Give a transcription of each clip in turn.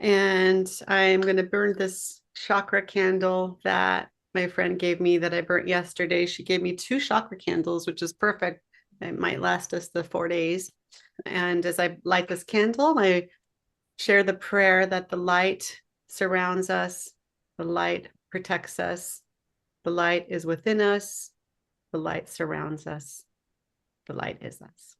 And I'm going to burn this chakra candle that my friend gave me that I burnt yesterday. She gave me 2 chakra candles, which is perfect. It might last us the 4 days. And as I light this candle, I share the prayer that the light surrounds us, the light protects us, the light is within us, the light surrounds us, the light is us.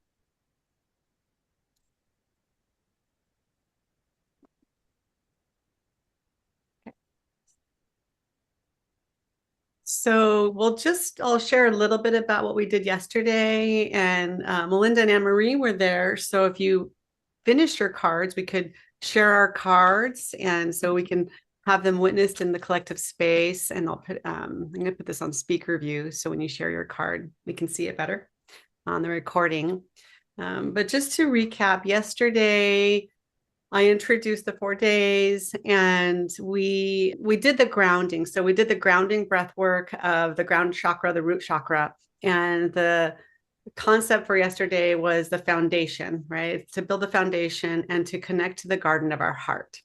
So I'll share a little bit about what we did yesterday. And Melinda and Anne-Marie were there. So if you finished your cards, we could share our cards. And so we can have them witnessed in the collective space. And I'm going to put this on speaker view. So when you share your card, we can see it better on the recording. But just to recap, yesterday, I introduced the 4 days and we did the grounding. So we did the grounding breath work of the ground chakra, the root chakra. And the concept for yesterday was the foundation, right? To build the foundation and to connect to the garden of our heart.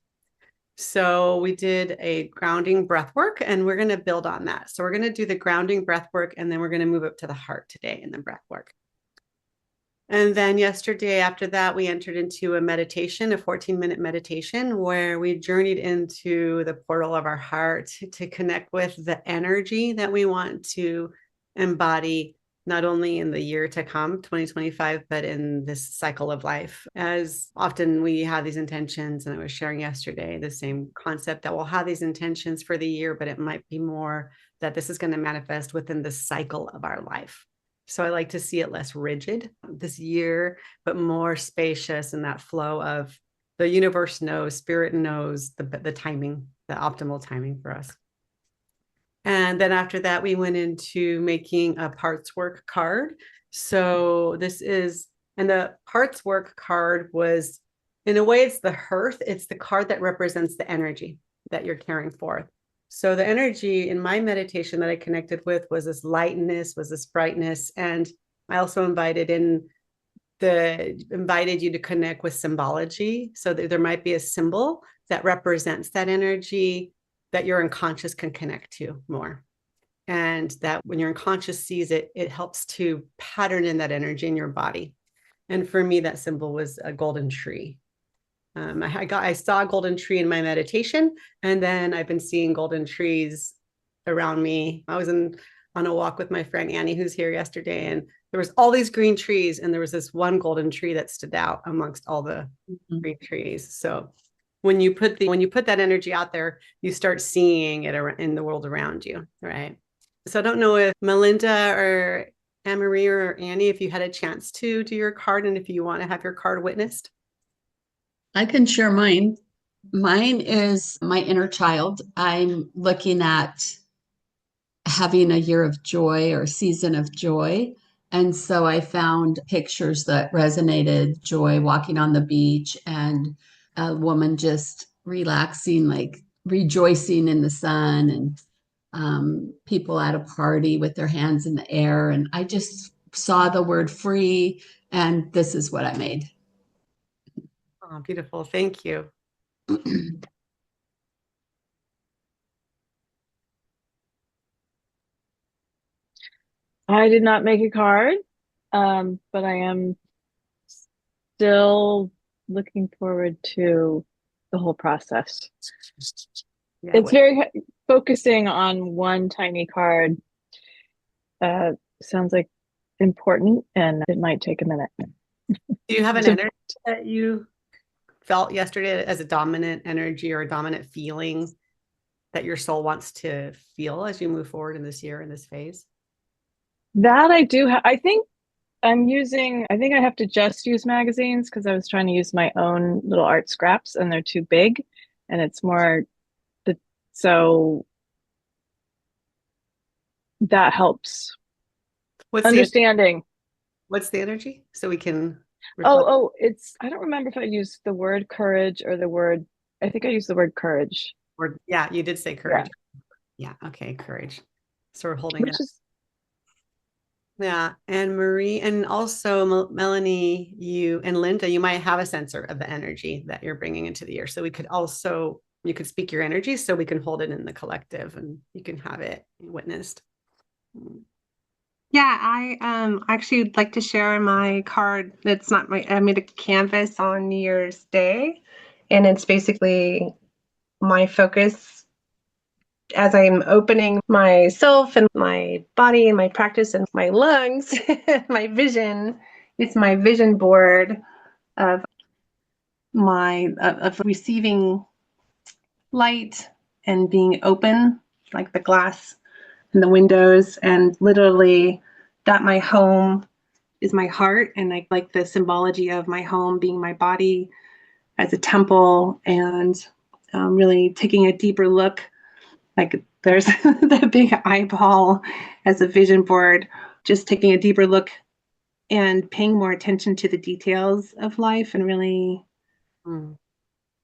So we did a grounding breath work and we're going to build on that. So we're going to do the grounding breath work and then we're going to move up to the heart today in the breath work. And then yesterday, after that, we entered into a meditation, a 14-minute meditation, where we journeyed into the portal of our heart to connect with the energy that we want to embody, not only in the year to come, 2025, but in this cycle of life. As often we have these intentions, and I was sharing yesterday the same concept that we'll have these intentions for the year, but it might be more that this is going to manifest within the cycle of our life. So I like to see it less rigid this year, but more spacious in that flow of the universe knows, spirit knows the timing, the optimal timing for us. And then after that, we went into making a parts work card. So and the parts work card was, in a way, it's the hearth. It's the card that represents the energy that you're carrying forth. So the energy in my meditation that I connected with was this lightness, was this brightness. And I also invited you to connect with symbology. So that there might be a symbol that represents that energy that your unconscious can connect to more. And that when your unconscious sees it, it helps to pattern in that energy in your body. And for me, that symbol was a golden tree. I saw a golden tree in my meditation, and then I've been seeing golden trees around me. I was on a walk with my friend Annie, who's here yesterday, and there was all these green trees, and there was this one golden tree that stood out amongst all the green trees. So when you put that energy out there, you start seeing it in the world around you, right? So I don't know if Melinda or Anne-Marie or Annie, if you had a chance to do your card, and if you want to have your card witnessed. I can share mine. Mine is my inner child. I'm looking at having a year of joy or season of joy. And so I found pictures that resonated joy, walking on the beach and a woman just relaxing, like rejoicing in the sun, and people at a party with their hands in the air. And I just saw the word free, and this is what I made. Oh, beautiful. Thank you. I did not make a card, but I am still looking forward to the whole process. Yeah, It's very focusing on one tiny card. Sounds like important, and it might take a minute. do you have an energy that you felt yesterday as a dominant energy or a dominant feeling that your soul wants to feel as you move forward in this year, in this phase? That I do have. I think I have to just use magazines because I was trying to use my own little art scraps and they're too big, and it's more so that helps. What's Understanding. what's the energy? So we can reflect. Oh, I don't remember if I used the word courage or I think I used the word courage. Or yeah, you did say courage. Yeah, okay, courage. So we're holding Which that. is Yeah, and Marie, and also Melanie, you and Linda, you might have a sensor of the energy that you're bringing into the air. So we could also, you could speak your energy so we can hold it in the collective and you can have it witnessed. Yeah, I actually would like to share my card. That's not my, I made a canvas on New Year's Day, and it's basically my focus as I'm opening myself and my body and my practice and my lungs, my vision. It's my vision board of of receiving light and being open, like the glass and the windows, and literally that my home is my heart, and I like the symbology of my home being my body as a temple, and really taking a deeper look. Like there's the big eyeball as a vision board, just taking a deeper look and paying more attention to the details of life and really Mm.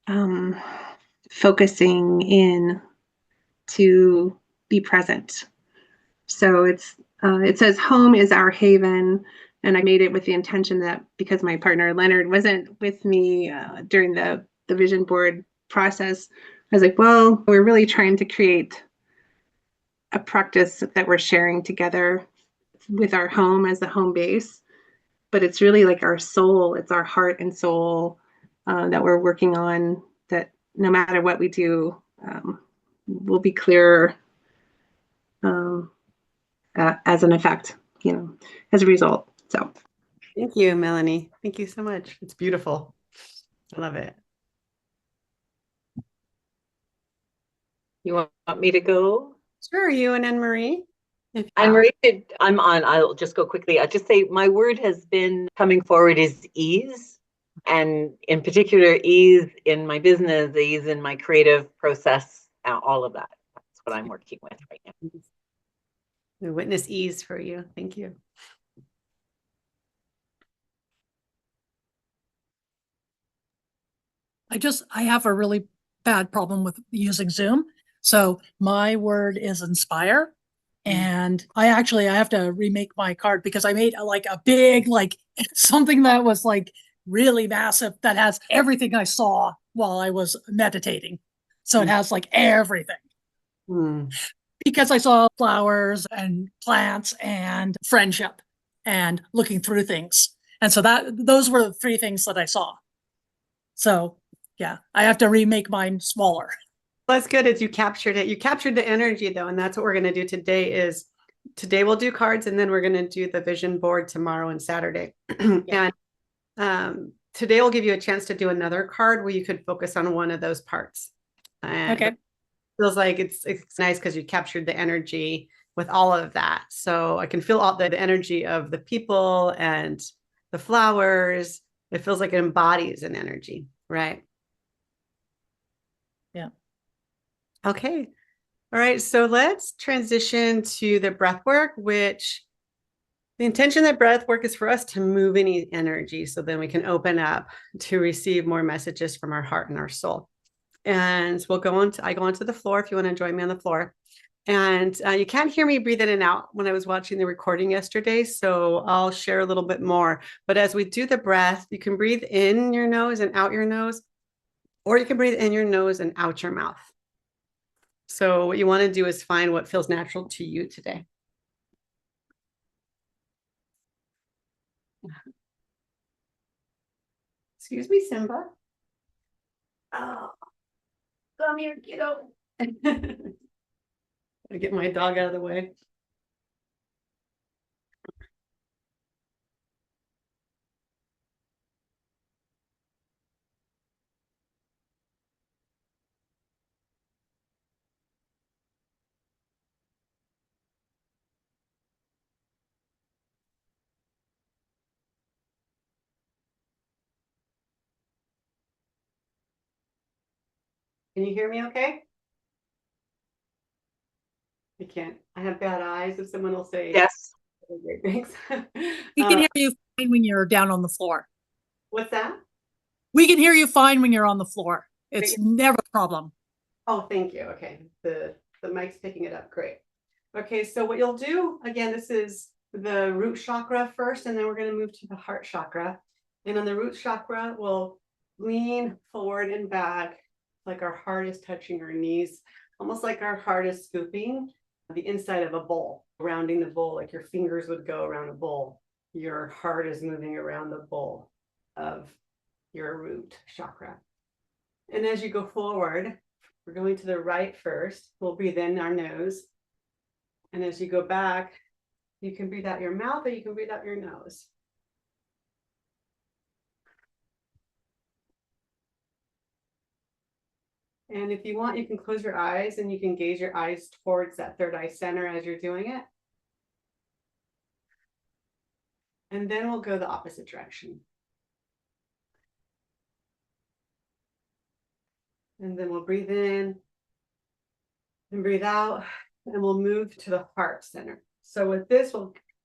um, focusing in to be present. So it says home is our haven, and I made it with the intention that because my partner Leonard wasn't with me during the vision board process, I was like, well, we're really trying to create a practice that we're sharing together with our home as the home base, but it's really like our soul, it's our heart and soul that we're working on. That no matter what we do, we'll be clearer. Um, as an effect, as a result. So Thank you, Melanie. Thank you so much. It's beautiful. I love it. You want me to go? Sure, you and Anne Marie. I'm rated, I'm on, I'll just go quickly. I'll just say my word has been coming forward is ease. And in particular, ease in my business, ease in my creative process, all of that. That's what I'm working with right now. We witness ease for you. Thank you. I have a really bad problem with using Zoom. So my word is inspire. And I have to remake my card because I made a big, something that was really massive that has everything I saw while I was meditating. So it has everything. Mm. Because I saw flowers and plants and friendship and looking through things. And so those were the three things that I saw. So yeah, I have to remake mine smaller. That's good as you captured it. You captured the energy though, and that's what we're going to do today is today we'll do cards and then we're going to do the vision board tomorrow and Saturday. Yeah. And today will give you a chance to do another card where you could focus on one of those parts. And Okay. feels like it's nice because you captured the energy with all of that. So I can feel all the energy of the people and the flowers. It feels like it embodies an energy, right? Yeah. Okay. All right. So let's transition to the breath work, which the intention of breath work is for us to move any energy so then we can open up to receive more messages from our heart and our soul. And I go onto the floor if you want to join me on the floor. And you can't hear me breathe in and out when I was watching the recording yesterday. So I'll share a little bit more. But as we do the breath, you can breathe in your nose and out your nose, or you can breathe in your nose and out your mouth. So what you want to do is find what feels natural to you today. Excuse me, Simba. Oh, come here, kiddo. I get my dog out of the way. Can you hear me okay? I can't. I have bad eyes. If someone will say, Yes. okay, thanks. We can hear you fine when you're down on the floor. What's that? We can hear you fine when you're on the floor. It's never a problem. Oh, thank you. Okay. The mic's picking it up. Great. Okay. So what you'll do, again, this is the root chakra first, and then we're going to move to the heart chakra. And on the root chakra, we'll lean forward and back like our heart is touching our knees, almost like our heart is scooping the inside of a bowl, rounding the bowl like your fingers would go around a bowl. Your heart is moving around the bowl of your root chakra. And as you go forward, we're going to the right first. We'll breathe in our nose. And as you go back, you can breathe out your mouth or you can breathe out your nose. And if you want, you can close your eyes and you can gaze your eyes towards that third eye center as you're doing it. And then we'll go the opposite direction. And then we'll breathe in and breathe out, and we'll move to the heart center. So with this,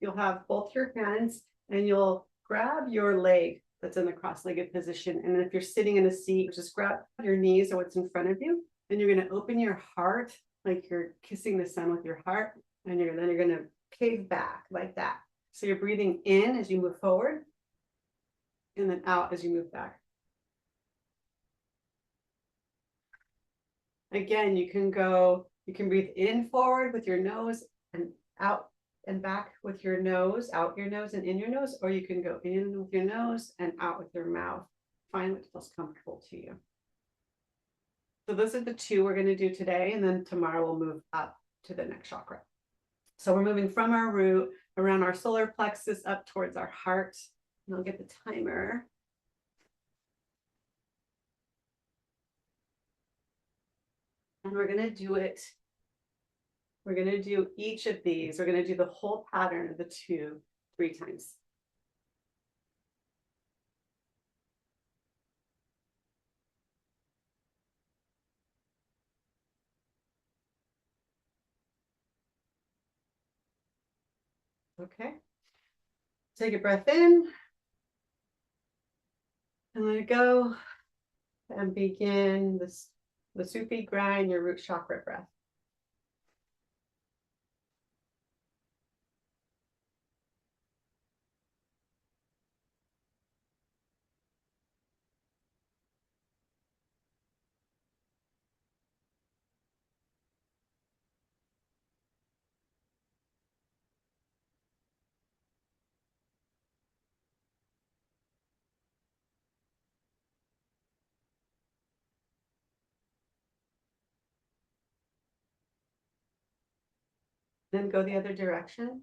you'll have both your hands and you'll grab your leg that's in the cross-legged position. And if you're sitting in a seat, just grab your knees or what's in front of you. And you're going to open your heart like you're kissing the sun with your heart. And then you're going to cave back like that. So you're breathing in as you move forward and then out as you move back. Again, you can breathe in forward with your nose and out and back with your nose, out your nose and in your nose, or you can go in with your nose and out with your mouth. Find what feels comfortable to you. So those are the two we're going to do today, and then tomorrow we'll move up to the next chakra. So we're moving from our root around our solar plexus up towards our heart. And I'll get the timer. And we're going to do it. We're going to do each of these. We're going to do the whole pattern of the 3 times. Okay. Take a breath in and let it go, and begin the Supi grind, your root chakra breath. Then go the other direction.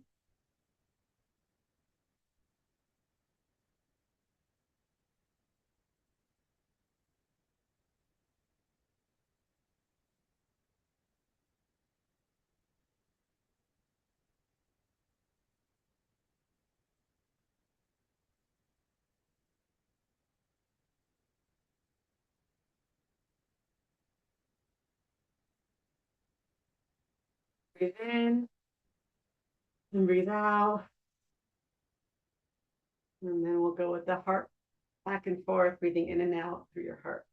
Breathe in and breathe out. And then we'll go with the heart back and forth, breathing in and out through your heart.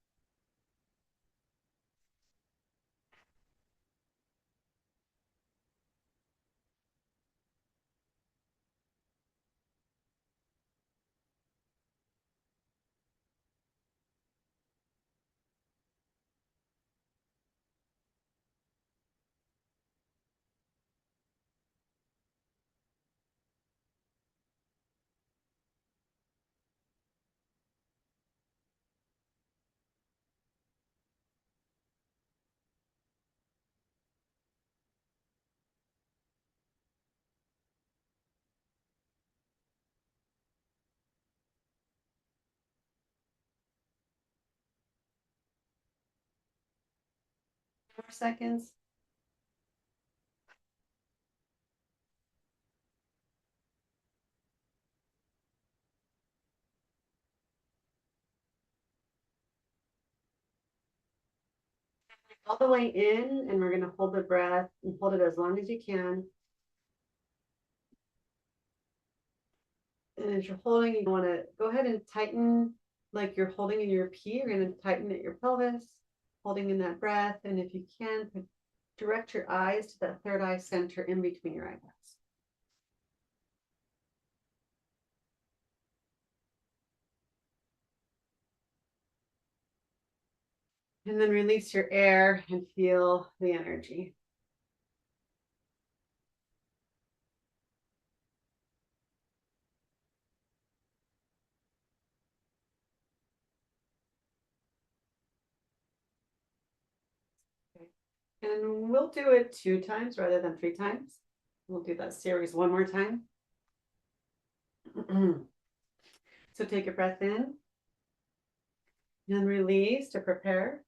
More seconds. All the way in, and we're going to hold the breath and hold it as long as you can. And as you're holding, you want to go ahead and tighten like you're holding in your pee. You're going to tighten at your pelvis, holding in that breath. And if you can, direct your eyes to that third eye center in between your eyebrows. And then release your air and feel the energy. Okay. And we'll do it 2 times rather than 3 times. We'll do that series one more time. So take a breath in and release to prepare.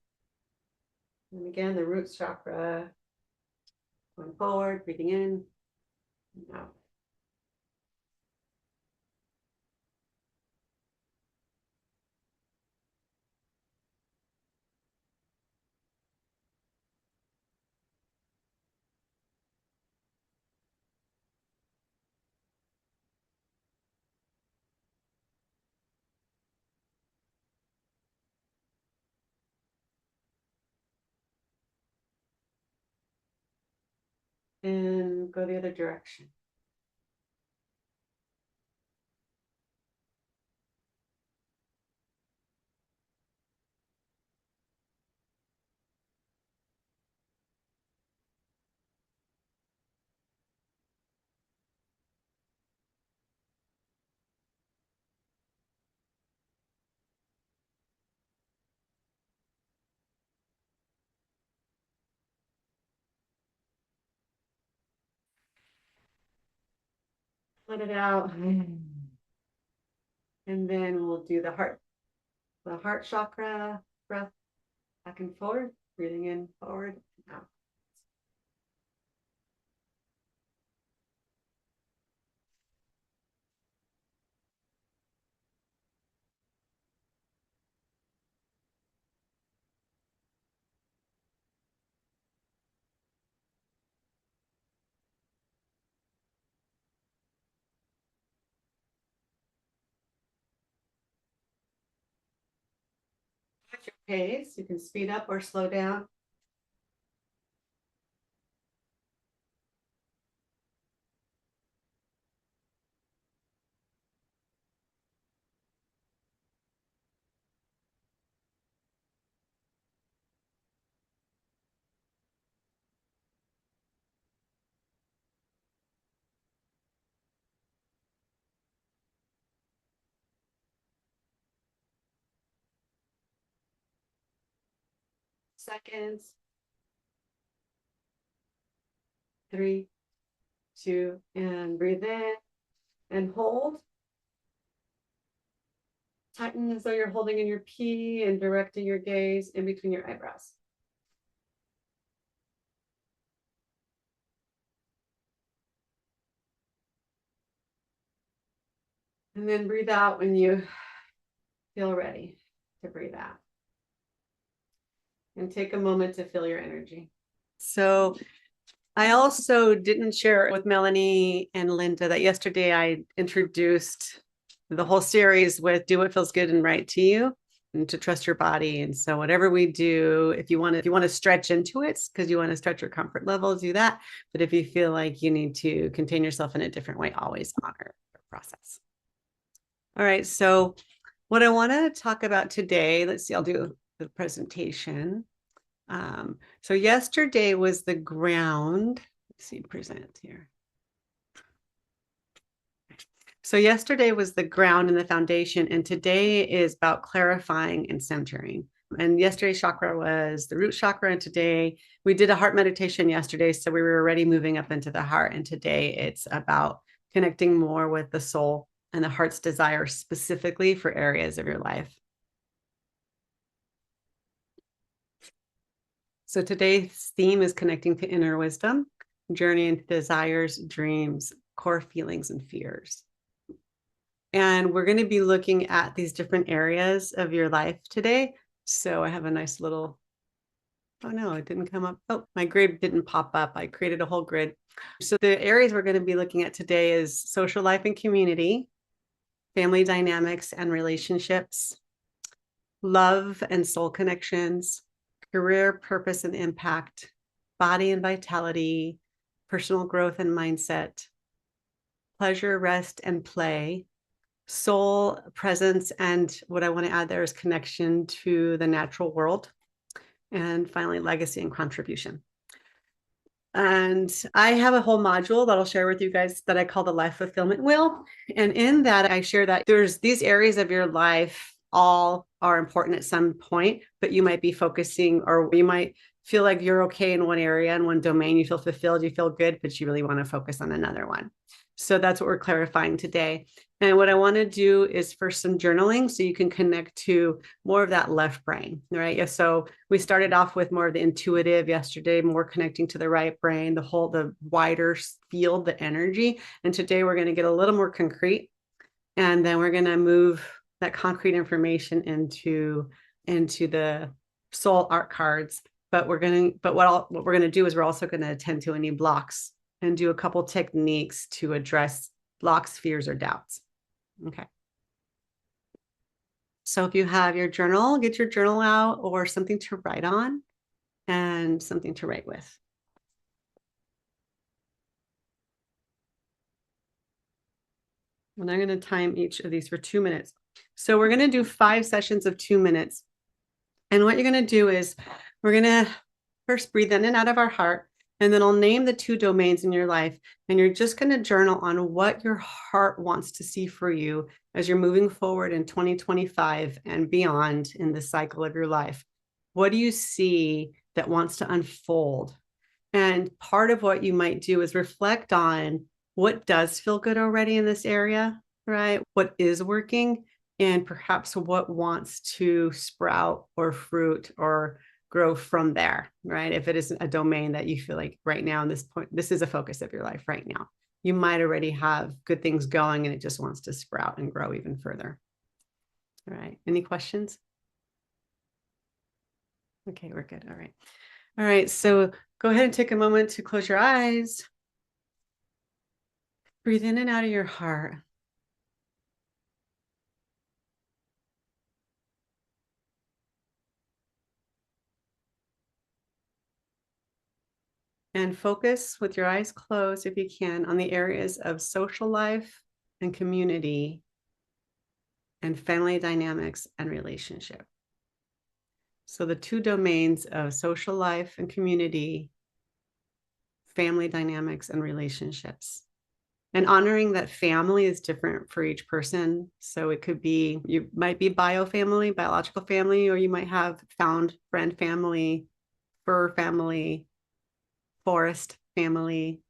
And again, the root chakra going forward, breathing in and out. And go the other direction. Let it out. And then we'll do the heart chakra breath back and forward, breathing in forward and out. At your pace, you can speed up or slow down. Seconds. 3, 2, and breathe in and hold. Tighten as though you're holding in your P and directing your gaze in between your eyebrows. And then breathe out when you feel ready to breathe out. And take a moment to feel your energy. So I also didn't share with Melanie and Linda that yesterday I introduced the whole series with do what feels good and right to you and to trust your body. And so whatever we do, if you want to stretch into it because you want to stretch your comfort level, do that. But if you feel like you need to contain yourself in a different way, always honor the process. All right. So what I want to talk about today, let's see, I'll do the presentation. So yesterday was the ground. Let's see, present here. So yesterday was the ground and the foundation, and today is about clarifying and centering. And yesterday's chakra was the root chakra, and today we did a heart meditation yesterday, so we were already moving up into the heart, and today it's about connecting more with the soul and the heart's desire specifically for areas of your life. So today's theme is connecting to inner wisdom, journey into desires, dreams, core feelings, and fears. And we're going to be looking at these different areas of your life today. So I have a nice little, oh no, it didn't come up. Oh, my grid didn't pop up. I created a whole grid. So the areas we're going to be looking at today is social life and community, family dynamics and relationships, love and soul connections, career purpose and impact, body and vitality, personal growth and mindset, pleasure, rest, and play, soul presence, and what I want to add there is connection to the natural world, And finally, legacy and contribution. And I have a whole module that I'll share with you guys that I call the life fulfillment wheel. And in that, I share that there's these areas of your life all are important at some point, but you might be focusing, or you might feel like you're okay in one area, in one domain, you feel fulfilled, you feel good, but you really want to focus on another one. So that's what we're clarifying today. And what I want to do is for some journaling so you can connect to more of that left brain, right? Yeah, so we started off with more of the intuitive yesterday, more connecting to the right brain, the wider field, the energy. And today we're going to get a little more concrete. And then we're going to move that concrete information into the soul art cards. But what we're going to do is we're also going to attend to any blocks and do a couple techniques to address blocks, fears, or doubts. Okay. So if you have your journal, get your journal out or something to write on and something to write with. And I'm going to time each of these for 2 minutes. So we're going to do 5 sessions of 2 minutes. And what you're going to do is we're going to first breathe in and out of our heart. And then I'll name the 2 domains in your life. And you're just going to journal on what your heart wants to see for you as you're moving forward in 2025 and beyond in the cycle of your life. What do you see that wants to unfold? And part of what you might do is reflect on what does feel good already in this area, right? What is working, and perhaps what wants to sprout or fruit or grow from there, right? If it is a domain that you feel like right now, in this point, this is a focus of your life right now. You might already have good things going and it just wants to sprout and grow even further. All right. Any questions? Okay, we're good. All right. All right. So go ahead and take a moment to close your eyes. Breathe in and out of your heart. And focus with your eyes closed, if you can, on the areas of social life and community and family dynamics and relationship. So the 2 domains of social life and community, family dynamics and relationships. And honoring that family is different for each person. So it could be, you might be biological family, or you might have found friend family, fur family, forest family.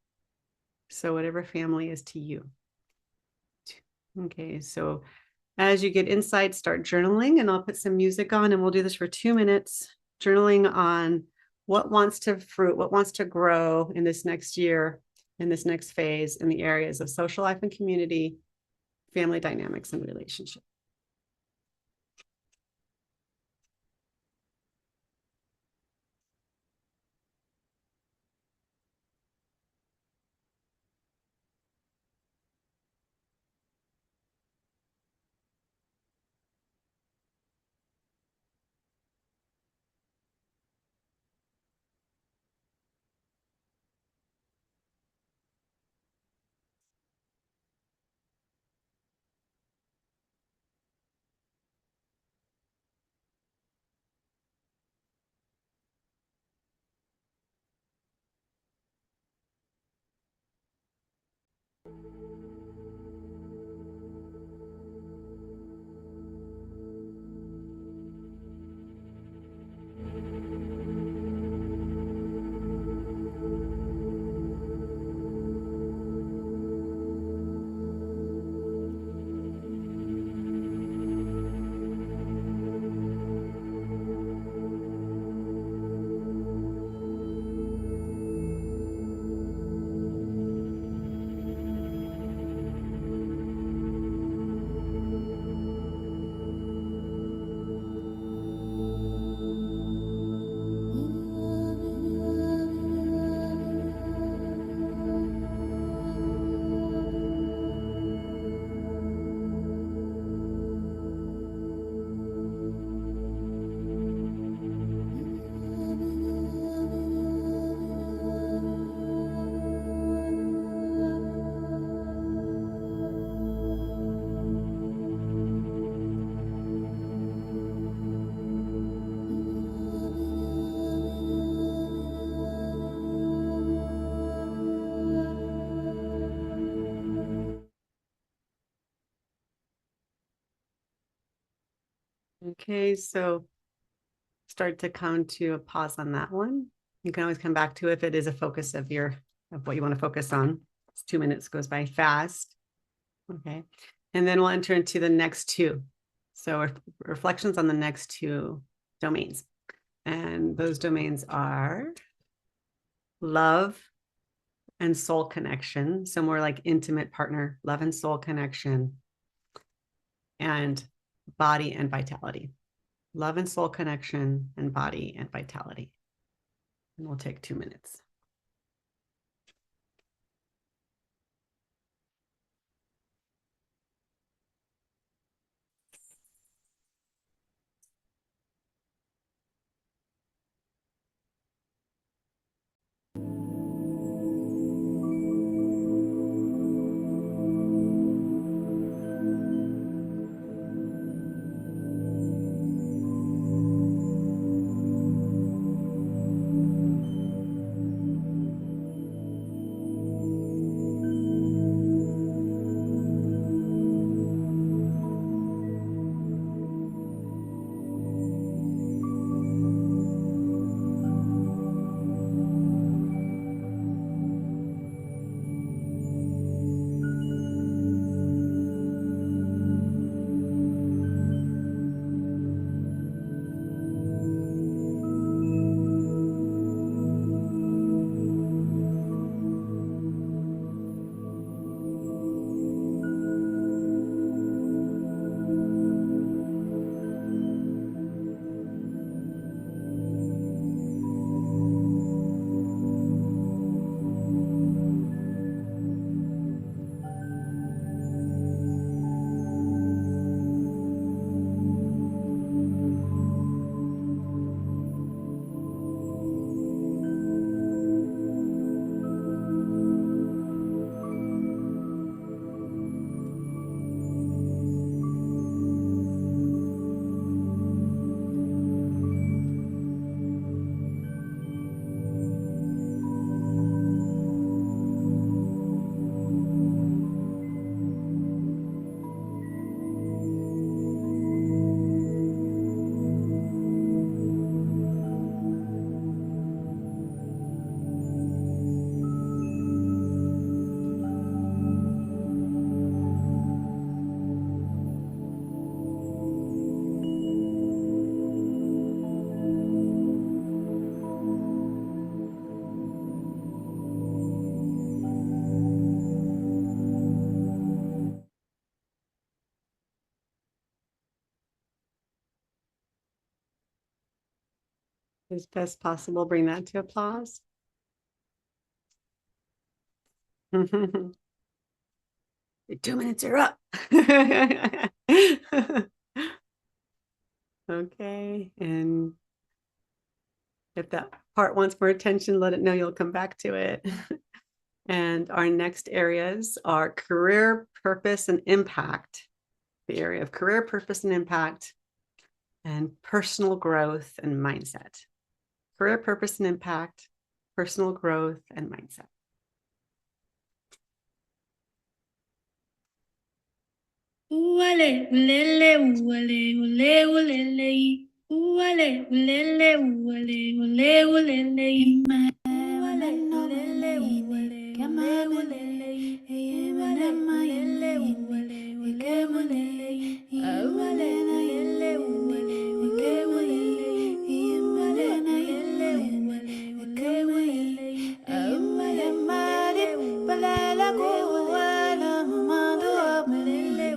So whatever family is to you. Okay, so as you get inside, start journaling, and I'll put some music on and we'll do this for 2 minutes, journaling on what wants to fruit, what wants to grow in this next year, in this next phase, in the areas of social life and community, family dynamics and relationship. Okay, so start to come to a pause on that one. You can always come back to if it is a focus of what you want to focus on. It's 2 minutes goes by fast. Okay. And then we'll enter into the next two. So reflections on the next two domains. And those domains are love and soul connection. So more like intimate partner, love and soul connection, and body and vitality. Love and soul connection and body and vitality. And we'll take 2 minutes. As best possible, bring that to applause. The 2 minutes are up. Okay, and if that part wants more attention, let it know, you'll come back to it. And our next areas are career, purpose, and impact. The area of career, purpose, and impact, and personal growth and mindset. Career, purpose, and impact, personal growth, and mindset. Wale, ulele, wale, ule, ulele, wale, ulele, wale, ule, ulele, ima, wale, ulele, wale, kama ulele, wale, ulele, wale, ule, ulele, wale, ulele, wale, ule, ulele, wale, ulele, wale, ule, ulele, wale, mare, balala, go, wala, mamando, mulele,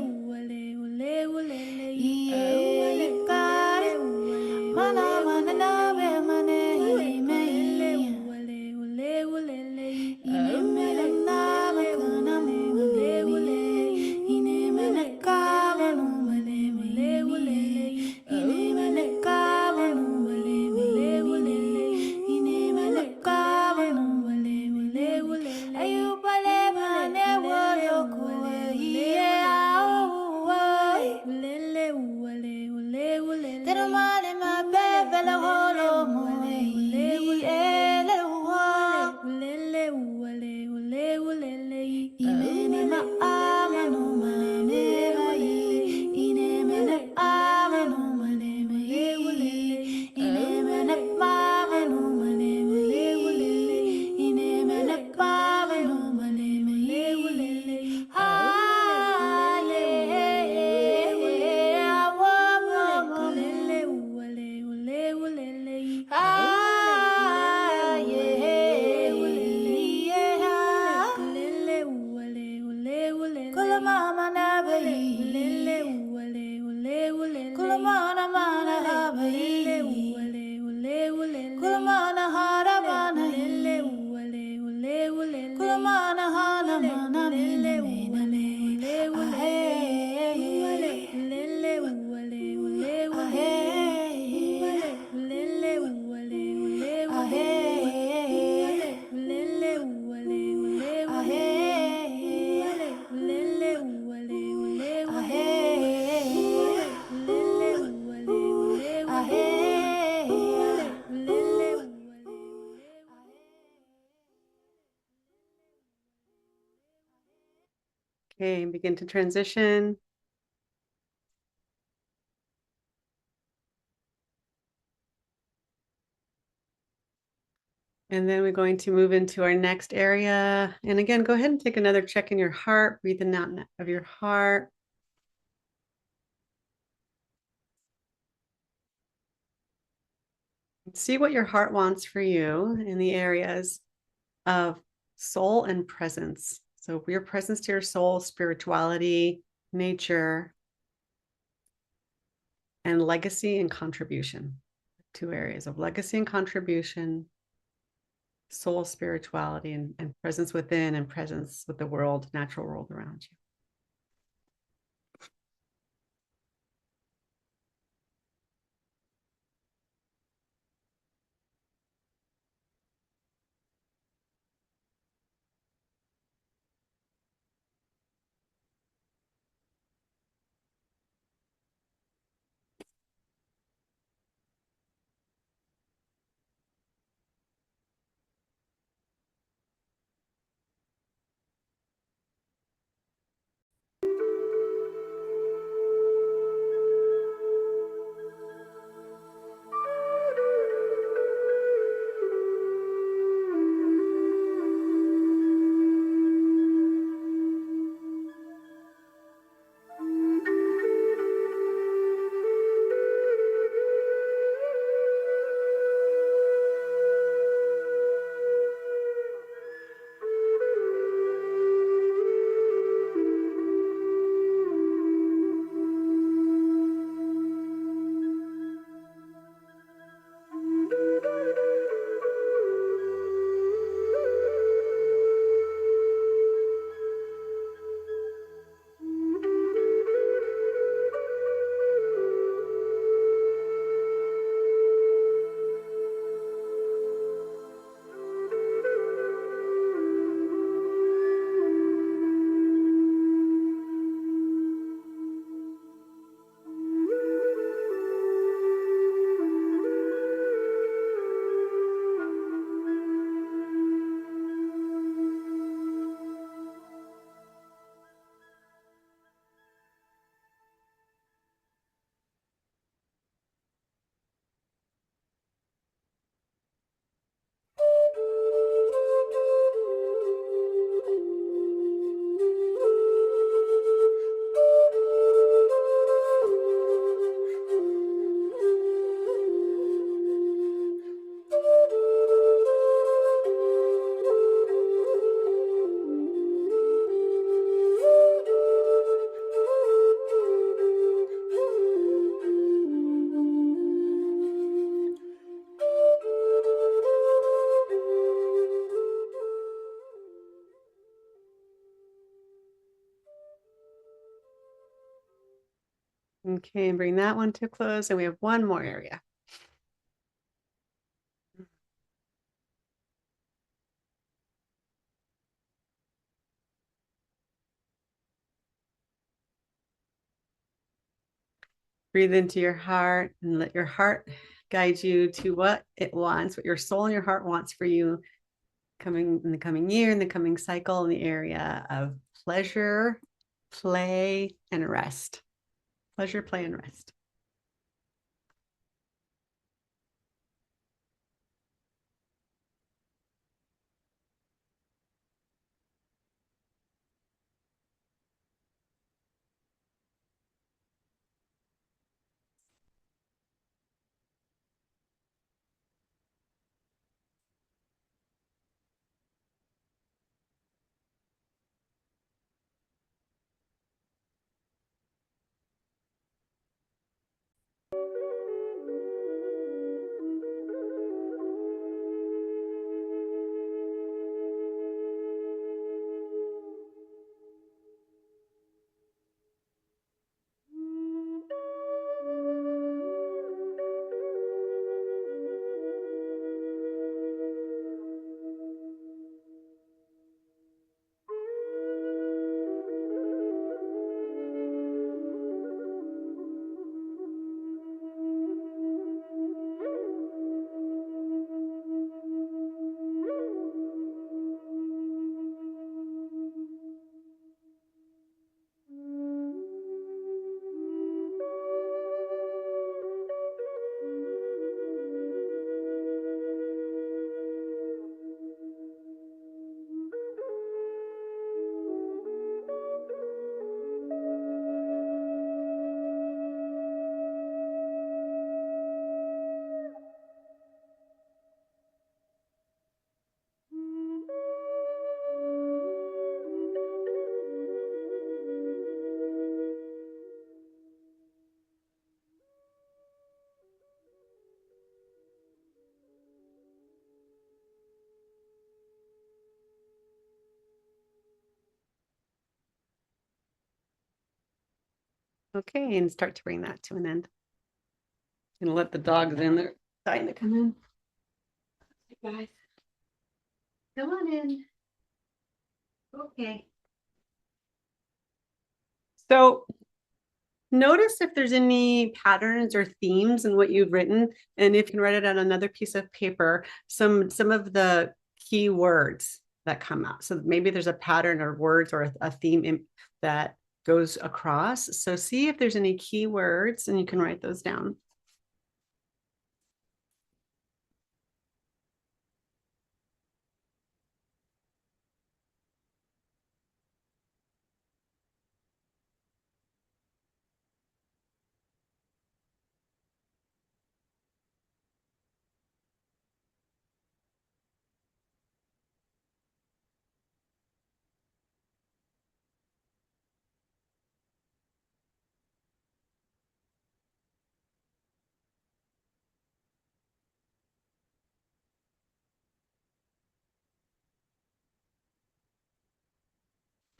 Okay, begin to transition. And then we're going to move into our next area. And again, go ahead and take another check in your heart, breathe in out of your heart. See what your heart wants for you in the areas of soul and presence. So your presence to your soul, spirituality, nature, and legacy and contribution. 2 areas of legacy and contribution, soul, spirituality, and presence within and presence with the world, natural world around you. Okay, and bring that one to a close. And we have one more area. Breathe into your heart and let your heart guide you to what it wants, what your soul and your heart wants for you coming in the coming year, in the coming cycle, in the area of pleasure, play, and rest. Pleasure, play, and rest. Okay, and start to bring that to an end. And let the dogs in. They're starting to come in. Hey guys, come on in. Okay. So notice if there's any patterns or themes in what you've written, and if you can write it on another piece of paper, some of the key words that come out. So maybe there's a pattern or words or a theme that goes across. So see if there's any key words, and you can write those down.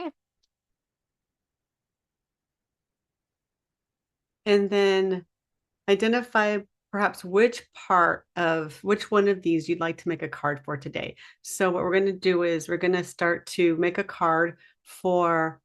Okay. And then identify perhaps which one of these you'd like to make a card for today. So what we're going to do is we're going to start to make a card for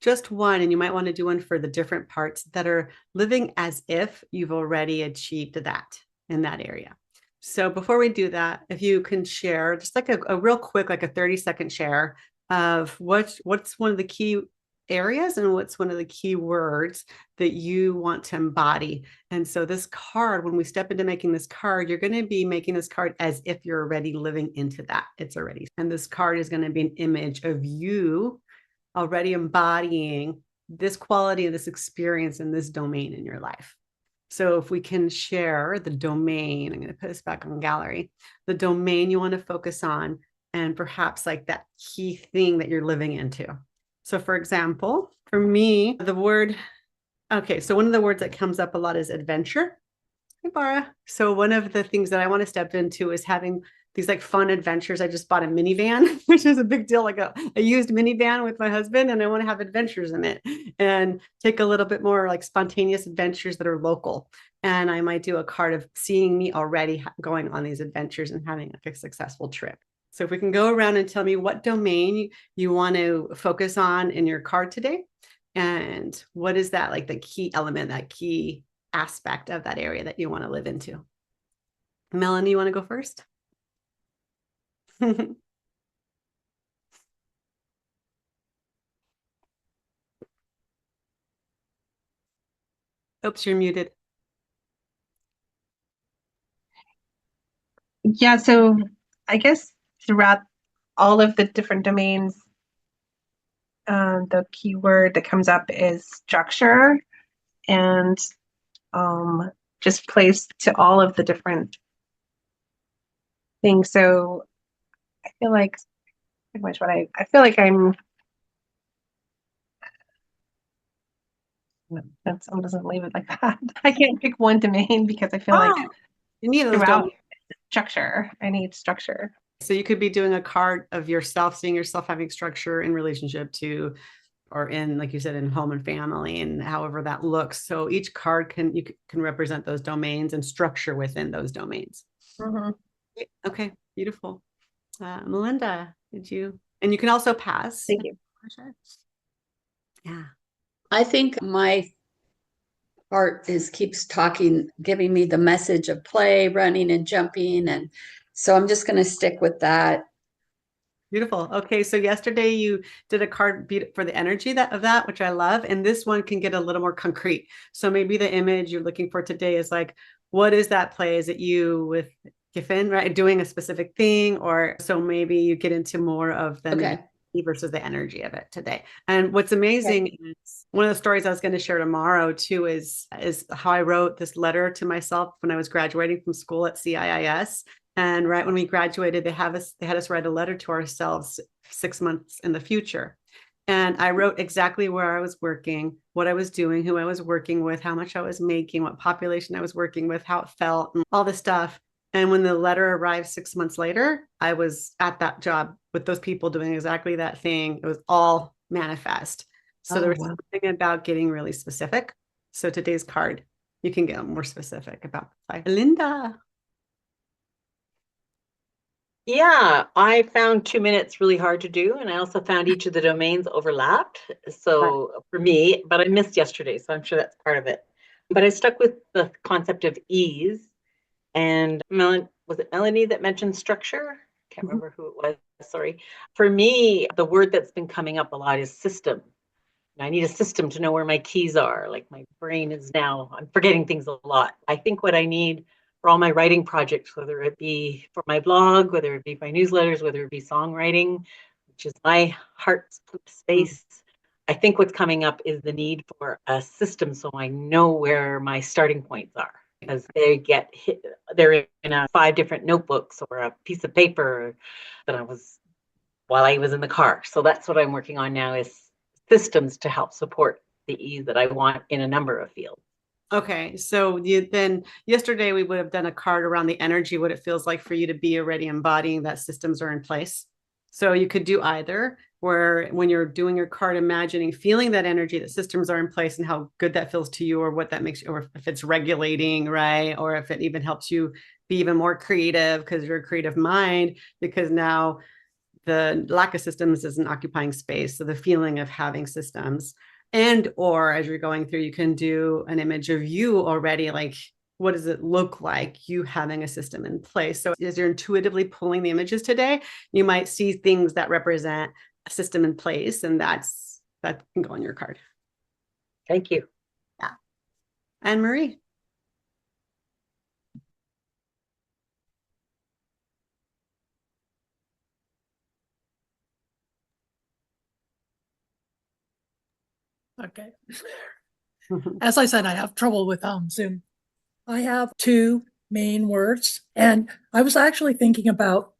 just one, and you might want to do one for the different parts that are living as if you've already achieved that in that area. So before we do that, if you can share just like a real quick, like a 30-second share of what's one of the key areas and what's one of the key words that you want to embody. And so this card, when we step into making this card, you're going to be making this card as if you're already living into that. It's already. And this card is going to be an image of you already embodying this quality and this experience in this domain in your life. So if we can share the domain, I'm going to put this back on gallery, the domain you want to focus on, and perhaps like that key thing that you're living into. So for example, for me, the word, okay, so one of the words that comes up a lot is adventure. Hey, Bara. So one of the things that I want to step into is having these like fun adventures. I just bought a minivan, which is a big deal, like a used minivan with my husband, and I want to have adventures in it and take a little bit more like spontaneous adventures that are local. And I might do a card of seeing me already going on these adventures and having like a successful trip. So if we can go around and tell me what domain you want to focus on in your card today, and what is that like the key element, that key aspect of that area that you want to live into. Melanie, you want to go first? Oops, you're muted. Yeah, so I guess throughout all of the different domains, the keyword that comes up is structure, and just plays to all of the different things. So I feel like pretty much what I feel like I'm someone doesn't leave it like that. I can't pick one domain because I feel like you need those throughout domains. structure, I need structure. So you could be doing a card of yourself, seeing yourself having structure in relationship to, or in, like you said, in home and family, and however that looks. So each card can represent those domains and structure within those domains. Mm-hmm. Okay, beautiful. Melinda, did you? And you can also pass. Thank you. Yeah. I think my heart keeps talking, giving me the message of play, running and jumping. And so I'm just going to stick with that. Beautiful. Okay, so yesterday you did a card beat for the energy of that, which I love. And this one can get a little more concrete. So maybe the image you're looking for today is like, what is that play? Is it you with Giffen, right? Doing a specific thing? Or so maybe you get into more of the versus the energy of it today. And what's amazing is one of the stories I was going to share tomorrow too is how I wrote this letter to myself when I was graduating from school at CIIS. And right when we graduated, they had us write a letter to ourselves 6 months in the future. And I wrote exactly where I was working, what I was doing, who I was working with, how much I was making, what population I was working with, how it felt, and all this stuff. And when the letter arrived 6 months later, I was at that job with those people doing exactly that thing. It was all manifest. So there was something about getting really specific So today's card, you can get more specific about Linda. Yeah, I found 2 minutes really hard to do, and I also found each of the domains overlapped. So for me, but I missed yesterday, so I'm sure that's part of it. But I stuck with the concept of ease. And was it Melanie that mentioned structure? Can't remember who it was. Sorry. For me, the word that's been coming up a lot is system. I need a system to know where my keys are. Like my brain is now, I'm forgetting things a lot. I think what I need for all my writing projects, whether it be for my blog, whether it be my newsletters, whether it be songwriting, which is my heart space, I think what's coming up is the need for a system so I know where my starting points are. Because they get hit, they're in 5 different notebooks or a piece of paper that I was while I was in the car. So that's what I'm working on now is systems to help support the ease that I want in a number of fields. Okay, so then yesterday we would have done a card around the energy, what it feels like for you to be already embodying that systems are in place. So you could do either, where when you're doing your card, imagining, feeling that energy, that systems are in place and how good that feels to you, or what that makes you, or if it's regulating, right? Or if it even helps you be even more creative because you're a creative mind, because now the lack of systems isn't occupying space. So the feeling of having systems, and or as you're going through, you can do an image of you already, like what does it look like you having a system in place. So as you're intuitively pulling the images today, you might see things that represent a system in place, and that can go on your card. Thank you. Yeah. Anne Marie. Okay. As I said, I have trouble with Zoom. I have 2 main words, and I was actually thinking about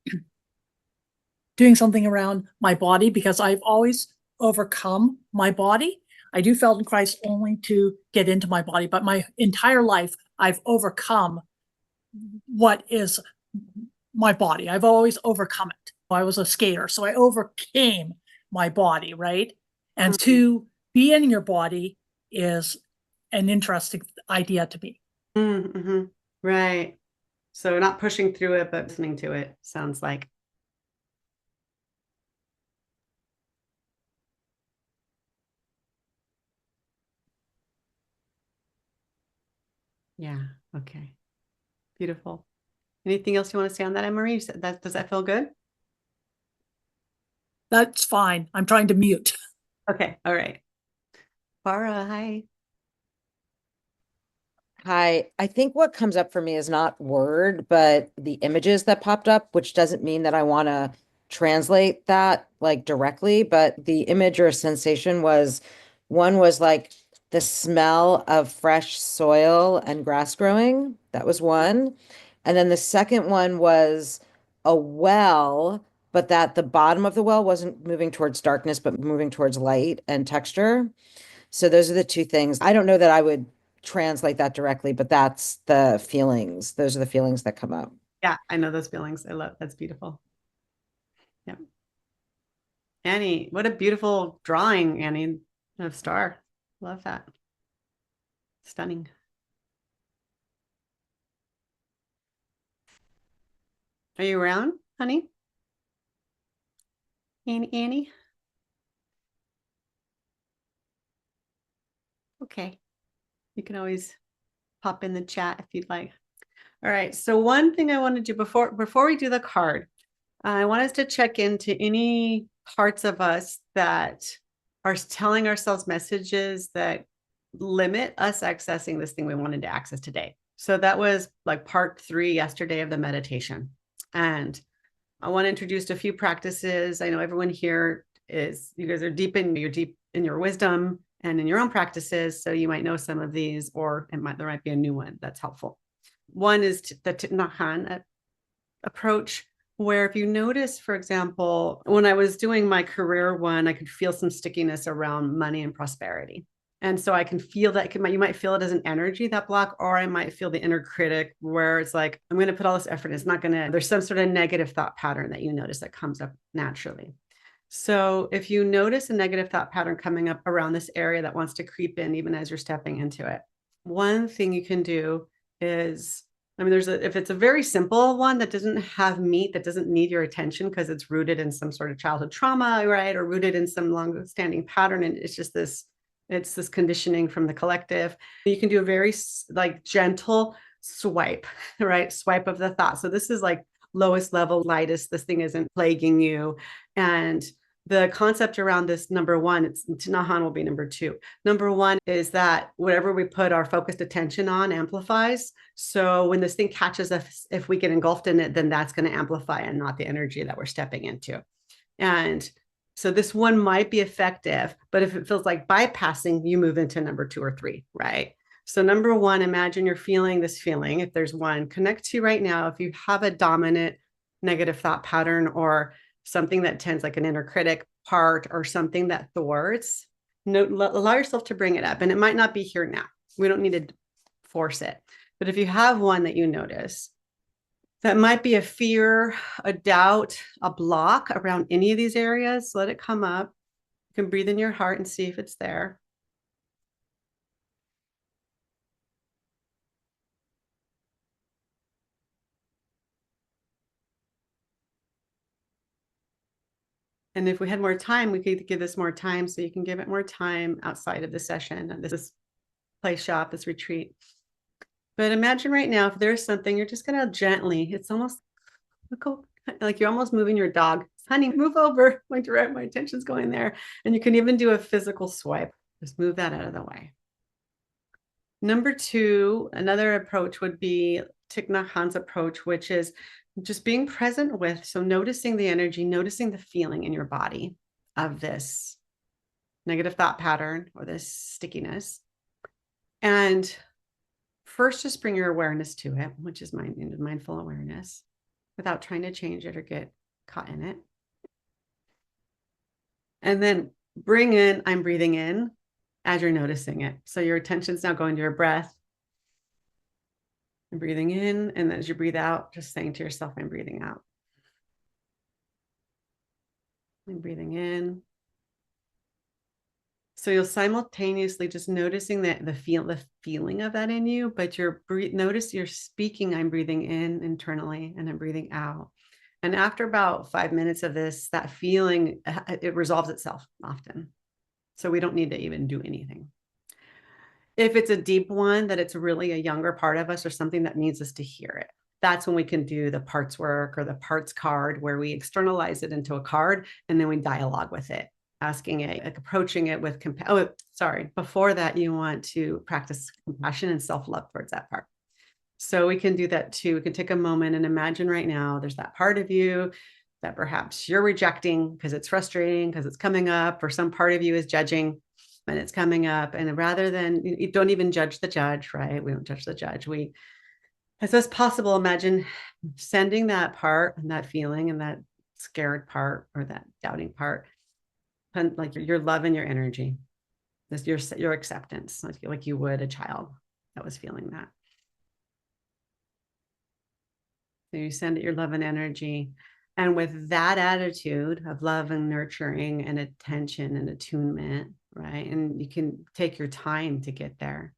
doing something around my body because I've always overcome my body. I do Feldenkrais only to get into my body, but my entire life I've overcome what is my body. I've always overcome it. I was a skater, so I overcame my body, right? And to be in your body is an interesting idea to me. Mm-hmm. Right. So not pushing through it, but listening to it, sounds like. Yeah. Okay. Beautiful. Anything else you want to say on that, Anne-Marie? You said that, does that feel good? That's fine. I'm trying to mute. Okay. All right. Farah, hi. Hi, I think what comes up for me is not word, but the images that popped up, which doesn't mean that I want to translate that like directly, but the image or sensation was one was like the smell of fresh soil and grass growing. That was one. And then the second one was a well, but that the bottom of the well wasn't moving towards darkness, but moving towards light and texture. So those are the 2 things. I don't know that I would translate that directly, but that's the feelings. Those are the feelings that come up. Yeah, I know those feelings. I love that's beautiful. Yeah. Annie, what a beautiful drawing, Annie, of star. Love that. Stunning. Are you around, honey? Annie? Okay. You can always pop in the chat if you'd like. All right. So one thing I want to do before we do the card, I want us to check into any parts of us that are telling ourselves messages that limit us accessing this thing we wanted to access today. So that was like part 3 yesterday of the meditation. And I want to introduce a few practices. I know everyone here you guys are deep in your wisdom and in your own practices. So you might know some of these, or there might be a new one that's helpful. One is the Thich Nhat Hanh approach, where if you notice, for example, when I was doing my career one, I could feel some stickiness around money and prosperity. And so I can feel that you might feel it as an energy, that block, or I might feel the inner critic where it's like, I'm going to put all this effort. It's not going to, there's some sort of negative thought pattern that you notice that comes up naturally. So if you notice a negative thought pattern coming up around this area that wants to creep in, even as you're stepping into it, one thing you can do is, I mean, if it's a very simple one that doesn't have meat, that doesn't need your attention because it's rooted in some sort of childhood trauma, right? Or rooted in some long-standing pattern. And it's just it's this conditioning from the collective. You can do a very like gentle swipe, right? Swipe of the thought. So this is like lowest level, lightest. This thing isn't plaguing you. And the concept around this, number one, it's Nahan will be number two. Number one is that whatever we put our focused attention on amplifies. So when this thing catches us, if we get engulfed in it, then that's going to amplify and not the energy that we're stepping into. And so this one might be effective, but if it feels like bypassing, you move into number two or three, right? So number one, imagine you're feeling this feeling. If there's one, connect to right now. If you have a dominant negative thought pattern or something that tends like an inner critic part or something that thwarts, allow yourself to bring it up. And it might not be here now. We don't need to force it. But if you have one that you notice, that might be a fear, a doubt, a block around any of these areas, let it come up. You can breathe in your heart and see if it's there. And if we had more time, we could give this more time. So you can give it more time outside of the session. And this is play shop, this retreat. But imagine right now, if there's something, you're just going to gently, it's almost like you're almost moving your dog. Honey, move over. My attention's going there. And you can even do a physical swipe. Just move that out of the way. Number two, another approach would be Thich Nhat Hanh's approach, which is just being present with, so noticing the energy, noticing the feeling in your body of this negative thought pattern or this stickiness. And first, just bring your awareness to it, which is mindful awareness, without trying to change it or get caught in it. And then bring in, I'm breathing in as you're noticing it. So your attention's now going to your breath. I'm breathing in, and as you breathe out, just saying to yourself, I'm breathing out. I'm breathing in. So you'll simultaneously just noticing that the feeling of that in you, but notice you're speaking, I'm breathing in internally and I'm breathing out. And after about 5 minutes of this, that feeling, it resolves itself often. So we don't need to even do anything. If it's a deep one, that it's really a younger part of us or something that needs us to hear it, that's when we can do the parts work or the parts card, where we externalize it into a card and then we dialogue with it, asking it, like approaching it with before that, you want to practice compassion and self-love towards that part. So we can do that too. We can take a moment and imagine right now there's that part of you that perhaps you're rejecting because it's frustrating, because it's coming up, or some part of you is judging and it's coming up. And rather than, you don't even judge the judge, right? We don't judge the judge. We, as best possible, imagine sending that part and that feeling and that scared part or that doubting part, and like your love and your energy, this your acceptance, like you would a child that was feeling that. So you send it your love and energy. And with that attitude of love and nurturing and attention and attunement, right? And you can take your time to get there.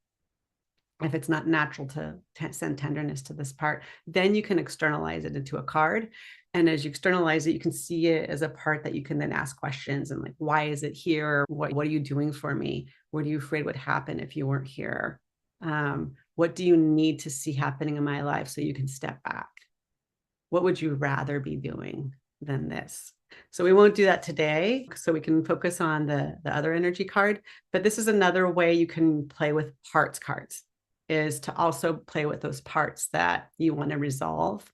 If it's not natural to send tenderness to this part, then you can externalize it into a card. And as you externalize it, you can see it as a part that you can then ask questions and like, why is it here? What are you doing for me? What are you afraid would happen if you weren't here? What do you need to see happening in my life so you can step back? What would you rather be doing than this? So we won't do that today, so we can focus on the other energy card. But this is another way you can play with parts cards, is to also play with those parts that you want to resolve.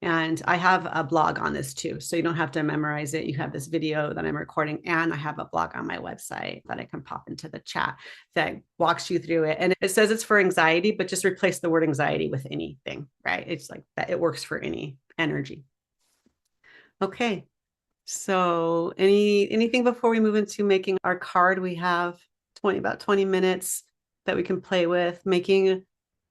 And I have a blog on this too, so you don't have to memorize it. You have this video that I'm recording, and I have a blog on my website that I can pop into the chat that walks you through it. And it says it's for anxiety, but just replace the word anxiety with anything, right? It's like that. It works for any energy. Okay. So anything before we move into making our card? We have about 20 minutes that we can play with, making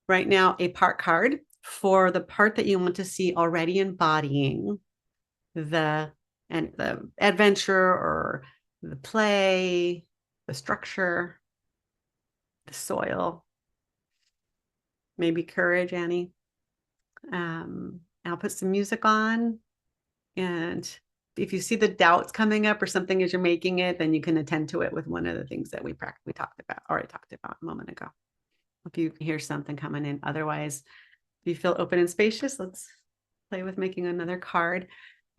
right now a part card for the part that you want to see already embodying the and the adventure or the play, the structure, the soil, maybe courage, Annie. I'll put some music on, and if you see the doubts coming up or something as you're making it, then you can attend to it with one of the things that we already talked about a moment ago. If you hear something coming in, otherwise, if you feel open and spacious, let's play with making another card.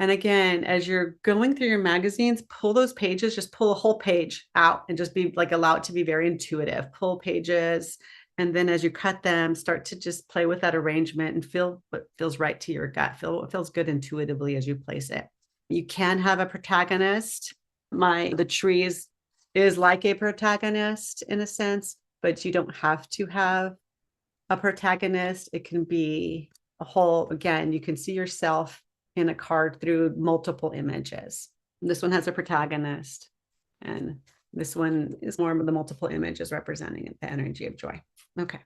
And again, as you're going through your magazines, pull those pages, just pull a whole page out and just be like, allow it to be very intuitive. Pull pages. And then as you cut them, start to just play with that arrangement and feel what feels right to your gut. Feel what feels good intuitively as you place it. You can have a protagonist. The trees is like a protagonist in a sense, but you don't have to have a protagonist. It can be a whole, again, you can see yourself in a card through multiple images. This one has a protagonist, and this one is more of the multiple images representing the energy of joy. Okay.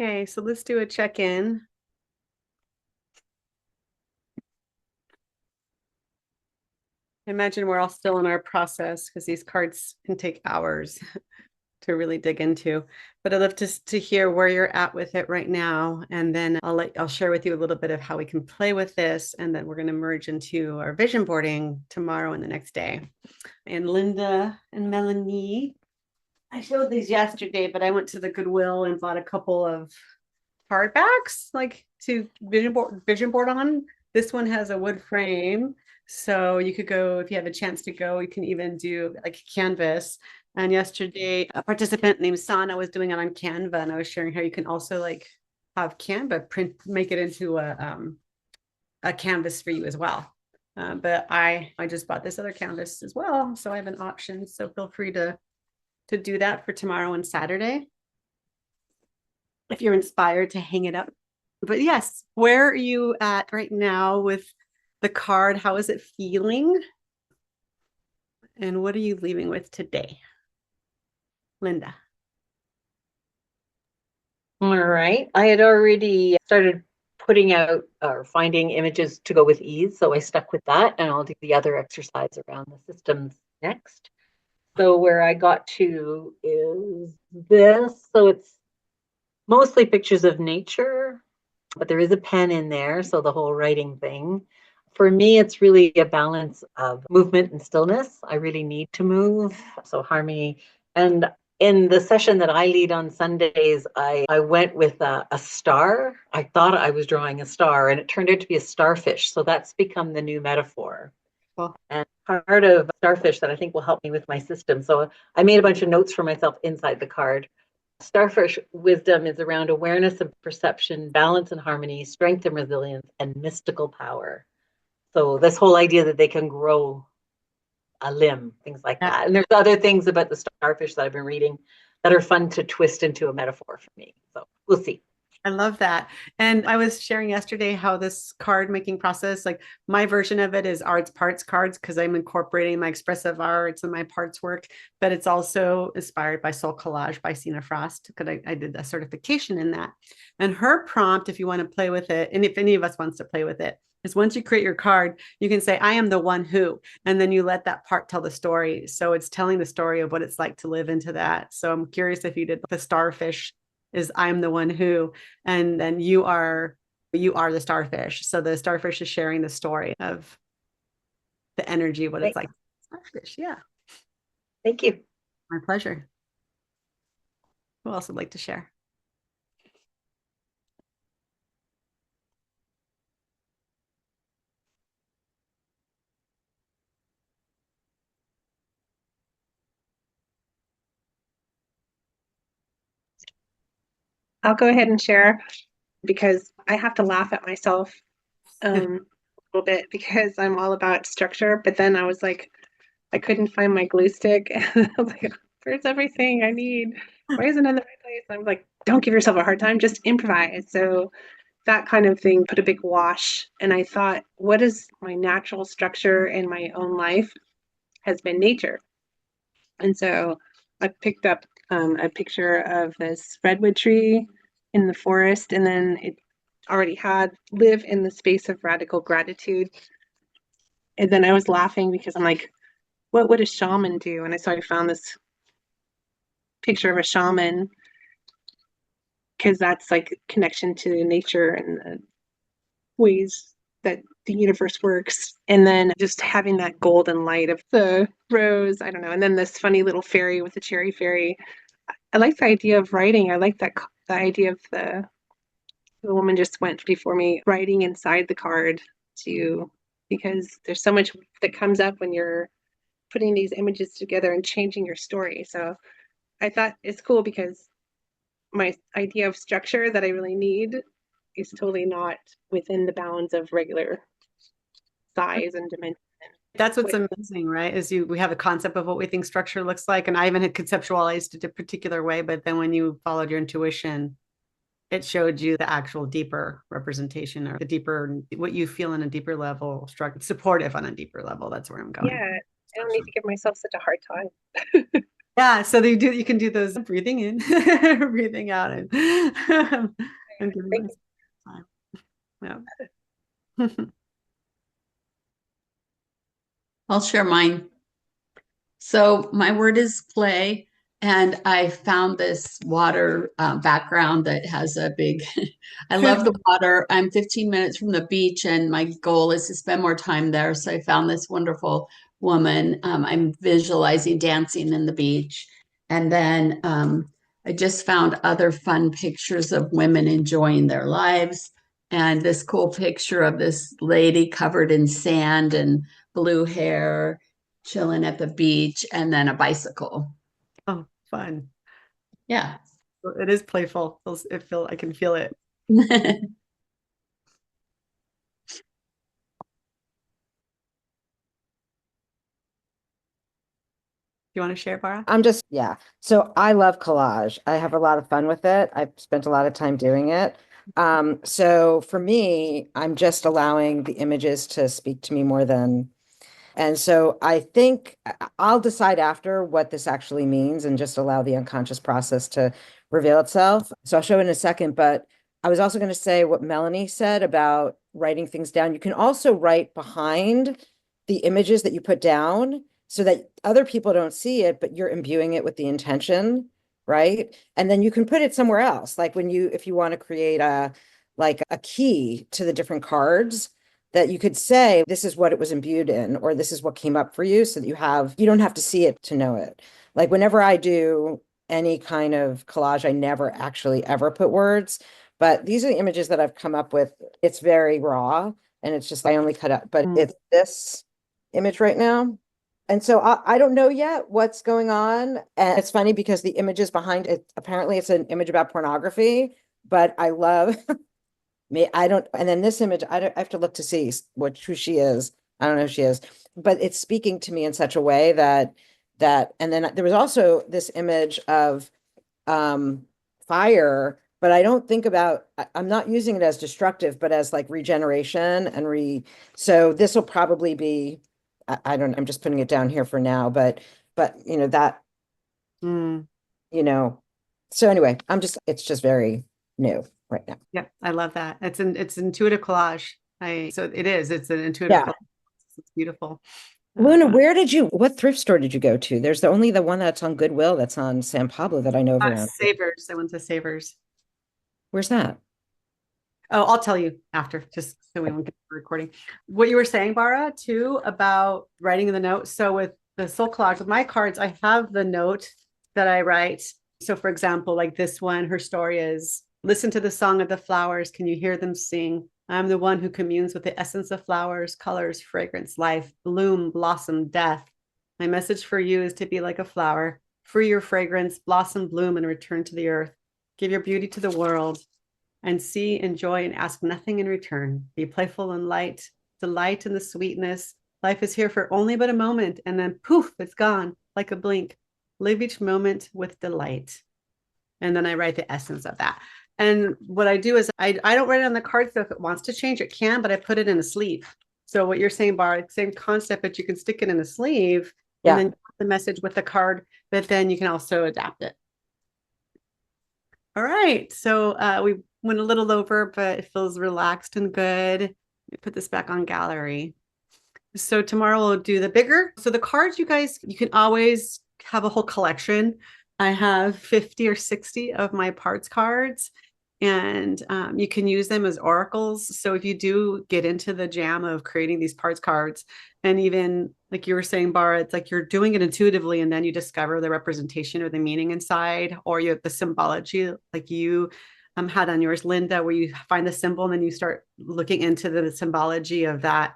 Okay, so let's do a check-in. I imagine we're all still in our process because these cards can take hours to really dig into. But I'd love to hear where you're at with it right now. And then I'll share with you a little bit of how we can play with this. And then we're going to merge into our vision boarding tomorrow and the next day. And Linda and Melanie, I showed these yesterday, but I went to the Goodwill and bought a couple of hardbacks like to vision board on. This one has a wood frame. So you could go, if you have a chance to go, you can even do like canvas. And yesterday, a participant named Sana was doing it on Canva, and I was sharing how you can also like have Canva print, make it into a canvas for you as well. But I just bought this other canvas as well, so I have an option. So feel free to do that for tomorrow and Saturday if you're inspired to hang it up. But yes, where are you at right now with the card? How is it feeling? And what are you leaving with today? Linda. All right. I had already started putting out or finding images to go with ease. So I stuck with that, and I'll do the other exercise around the systems next. So where I got to is this. So it's mostly pictures of nature, but there is a pen in there. So the whole writing thing. For me, it's really a balance of movement and stillness. I really need to move. So harmony. And in the session that I lead on Sundays, I went with a star. I thought I was drawing a star, and it turned out to be a starfish. So that's become the new metaphor. Cool. And part of starfish that I think will help me with my system. So I made a bunch of notes for myself inside the card. Starfish wisdom is around awareness and perception, balance and harmony, strength and resilience, and mystical power. So this whole idea that they can grow a limb, things like that. And there's other things about the starfish that I've been reading that are fun to twist into a metaphor for me. So we'll see. I love that. And I was sharing yesterday how this card making process, like my version of it is arts parts cards because I'm incorporating my expressive arts and my parts work, but it's also inspired by Soul Collage by Sina Frost because I did a certification in that. And her prompt, if you want to play with it, and if any of us wants to play with it, is once you create your card, you can say, I am the one who, and then you let that part tell the story. So it's telling the story of what it's like to live into that. So I'm curious if you did the starfish is I'm the one who, and then you are the starfish. So the starfish is sharing the story of the energy, what it's like. Starfish, yeah. Thank you. My pleasure. Who else would like to share? I'll go ahead and share because I have to laugh at myself a little bit because I'm all about structure. But then I was like, I couldn't find my glue stick. And I was like, where's everything I need? Why isn't it in the right place? And I'm like, don't give yourself a hard time, just improvise. So that kind of thing put a big wash. And I thought, what is my natural structure in my own life has been nature. And so I picked up a picture of this redwood tree in the forest, and then it already had live in the space of radical gratitude. And then I was laughing because I'm like, what would a shaman do? And I found this picture of a shaman because that's like connection to nature and the ways that the universe works. And then just having that golden light of the rose, I don't know. And then this funny little fairy with the cherry fairy. I like the idea of writing. I like that the idea of the woman just went before me writing inside the card too, because there's so much that comes up when you're putting these images together and changing your story. So I thought it's cool because my idea of structure that I really need is totally not within the bounds of regular size and dimension. That's what's amazing, right? Is we have a concept of what we think structure looks like. And I even had conceptualized it a particular way, but then when you followed your intuition, it showed you the actual deeper representation or the deeper, what you feel on a deeper level, supportive on a deeper level. That's where I'm going. Yeah, I don't need to give myself such a hard time. Yeah, so you can do those breathing in, breathing out, and and giving myself time. Yeah. I'll share mine. So my word is play, and I found this water background that has a big. I love the water. I'm 15 minutes from the beach, and my goal is to spend more time there. So I found this wonderful woman. I'm visualizing dancing in the beach, and then I just found other fun pictures of women enjoying their lives, and this cool picture of this lady covered in sand and blue hair chilling at the beach, and then a bicycle. Oh, fun. Yeah. It is playful. I can feel it. You want to share, Bara? Yeah. So I love collage. I have a lot of fun with it. I've spent a lot of time doing it. So for me, I'm just allowing the images to speak to me more than. And so I think I'll decide after what this actually means and just allow the unconscious process to reveal itself. So I'll show it in a second, but I was also going to say what Melanie said about writing things down. You can also write behind the images that you put down so that other people don't see it, but you're imbuing it with the intention, right? And then you can put it somewhere else. Like if you want to create a key to the different cards, that you could say this is what it was imbued in, or this is what came up for you, so that you don't have to see it to know it. Like whenever I do any kind of collage, I never actually ever put words, but these are the images that I've come up with. It's very raw, and it's just I only cut out, but it's this image right now. And so I don't know yet what's going on. And it's funny because the images behind it, apparently it's an image about pornography, but I love me, I don't, and then this image, I have to look to see who she is. I don't know who she is, but it's speaking to me in such a way and then there was also this image of fire, but I don't think about, I'm not using it as destructive, but as like regeneration so this will probably be, I don't, I'm just putting it down here for now, but that, Mm. so anyway, it's just very new right now. Yeah, I love that. It's intuitive collage. It's an intuitive collage. It's beautiful. Luna, what thrift store did you go to? There's only the one that's on Goodwill that's on San Pablo that I know of around. Savers. I went to Savers. Where's that? Oh, I'll tell you after, just so we won't get the recording. What you were saying, Bara, too, about writing the note. So with the soul collage, with my cards, I have the note that I write. So for example, like this one, her story is, listen to the song of the flowers. Can you hear them sing? I'm the one who communes with the essence of flowers, colors, fragrance, life, bloom, blossom, death. My message for you is to be like a flower, free your fragrance, blossom, bloom, and return to the earth. Give your beauty to the world and see, enjoy, and ask nothing in return. Be playful and light, delight in the sweetness. Life is here for only but a moment, and then poof, it's gone like a blink. Live each moment with delight. And then I write the essence of that. And what I do is I don't write it on the card. So if it wants to change, it can, but I put it in a sleeve. So what you're saying, Bar, same concept, but you can stick it in a sleeve and then the message with the card, but then you can also adapt it. All right. So we went a little over, but it feels relaxed and good. Let me put this back on gallery. So tomorrow we'll do the bigger. So the cards, you guys, you can always have a whole collection. I have 50 or 60 of my parts cards, and you can use them as oracles. So if you do get into the jam of creating these parts cards, and even like you were saying, Bara, it's like you're doing it intuitively, and then you discover the representation or the meaning inside, or you have the symbology, like you had on yours, Linda, where you find the symbol and then you start looking into the symbology of that,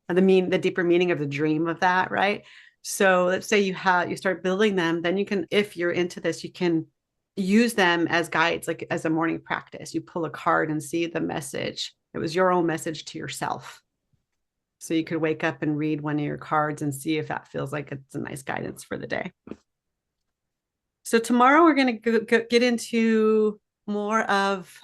the deeper meaning of the dream of that, right? So let's say you start building them, then you can, if you're into this, you can use them as guides, like as a morning practice. You pull a card and see the message. It was your own message to yourself. So you could wake up and read one of your cards and see if that feels like it's a nice guidance for the day. So tomorrow we're going to get into more of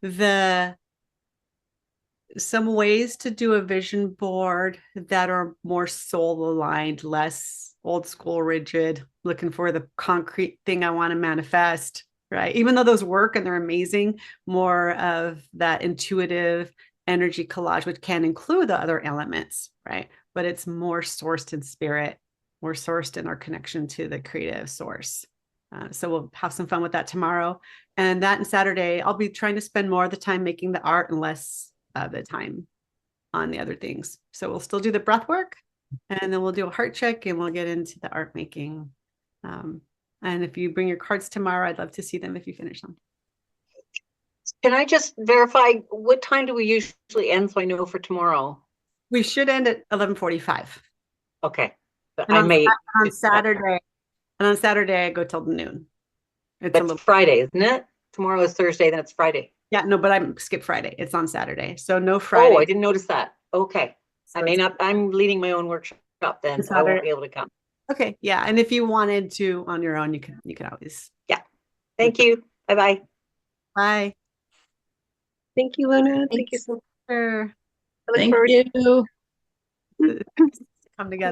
some ways to do a vision board that are more soul aligned, less old school rigid, looking for the concrete thing I want to manifest, right? Even though those work and they're amazing, more of that intuitive energy collage, which can include the other elements, right? But it's more sourced in spirit, more sourced in our connection to the creative source. So we'll have some fun with that tomorrow. And that and Saturday, I'll be trying to spend more of the time making the art and less of the time on the other things. So we'll still do the breath work, and then we'll do a heart check, and we'll get into the art making. And if you bring your cards tomorrow, I'd love to see them if you finish them. Can I just verify, what time do we usually end so I know for tomorrow? We should end at 11:45. Okay. But And I may on Saturday, and on Saturday I go till noon. It's a That's little Friday, isn't it? Tomorrow is Thursday, then it's Friday. yeah, no, but I skip Friday. It's on Saturday. So no Oh, Friday. I didn't notice that. Okay. So I may it's not, I'm leading my own workshop then, so I won't Saturday. be able to come. Okay, yeah. And if you wanted to on your own, you can always. Yeah. Thank you. Bye-bye. Bye. Thank you, Luna. Thank you Thanks. so much. Sure. I look Thank forward you. Come together.